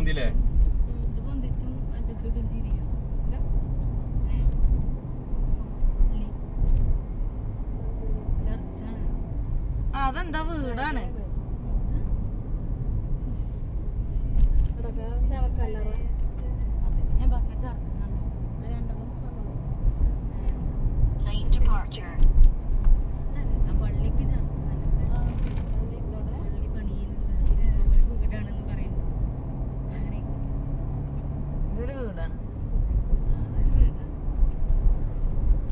പൊന്തില്ലേ അതെന്താ വീടാണ് ഞാൻ പറഞ്ഞ ചർച്ചാണ് പള്ളിക്ക് ചർച്ച പള്ളി പണിയിലുണ്ട് വീടാണെന്ന് പറയുന്നു ഇതൊരു വീടാണ്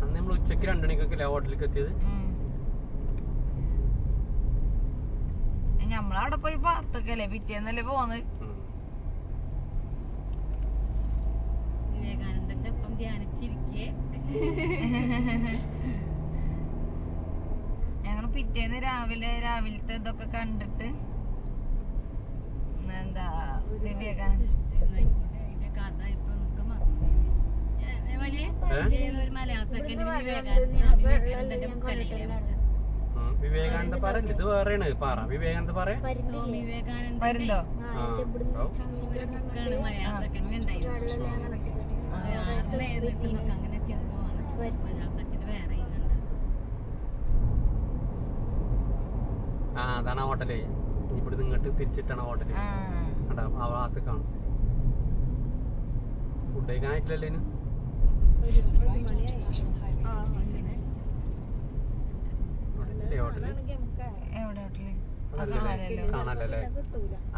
അന്ന് നമ്മൾ ഉച്ചക്ക് 2 മണിക്കൊക്കെ ഹോട്ടലിലേക്ക് എത്തിയത് നമ്മളവിടെ പോയി പാർത്തക്കല്ലേ പിറ്റേന്നല്ലേ പോന്ന് വിവേകാനന്ദന്റെ ഒപ്പം ധ്യാനിച്ചിരിക്കേ ഞങ്ങള് പിറ്റേന്ന് രാവിലത്തെ ഇതൊക്കെ കണ്ടിട്ട് എന്താ വിവേകാനന്ദ കഥ ഇപ്പൊ ഒരു മലയാള സെക്കൻഡ് വിവേകാനന്ദന്റെ മുക്കലയിലെ വിവേകാനന്ദ പാറ ഇത് വേറെയാണ് പാറ വിവേകാനന്ദ പാറ വരുന്നോ ആ അതാണ് ആ ഹോട്ടല് ഇവിടെ ഇങ്ങോട്ട് തിരിച്ചിട്ടാണ് ഹോട്ടല് ആ ഭാഗത്ത് കാണും ഫുഡ് കഴിക്കാനായിട്ടില്ലല്ലോ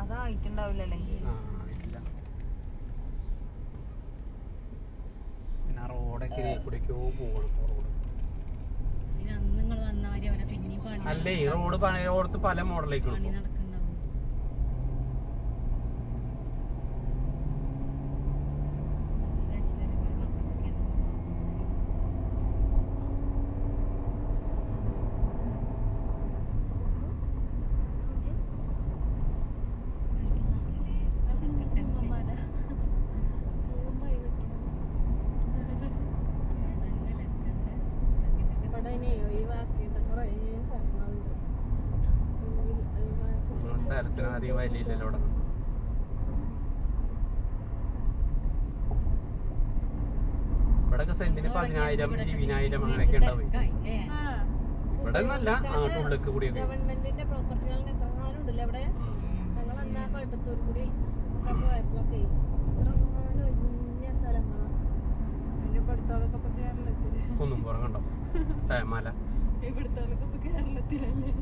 അതായിട്ടുണ്ടാവില്ലല്ലേ പിന്നെ റോഡൊക്കെ കൂടെയൊക്കെയോ പോകണം അല്ലേ ഈ റോഡ് പണിയോടത്ത് പല മോഡലേക്ക് സ്ഥലത്തിന് അധികം വലിയില്ലല്ലോ ഇവിടെ ഇവിടെയൊക്കെ സെന്റിന് 10,000 20,000 അങ്ങനെയൊക്കെ ഉണ്ടാവും ഇവിടെ നല്ല അങ്ങോട്ട് ഉള്ളിലേക്ക് കൂടിയൊക്കെ ഗവൺമെന്റിന്റെ പ്രോപ്പർട്ടികളിന് എത്രങ്ങാനും ഉണ്ടല്ലോ ഇവിടെ ഞങ്ങൾ എന്നാ കോയമ്പത്തൂർ കൂടി പോയപ്പോഴൊക്കെ ഇത്രങ്ങാനും വലിയ സ്ഥലങ്ങളാണ് അതിന്റെ പഠിത്തമൊക്കെ ഇപ്പൊ കേരളത്തില് കുന്നുംപുറം കണ്ടോ മല ഇവിടുത്തെ ഇപ്പൊ കേരളത്തിലല്ലേ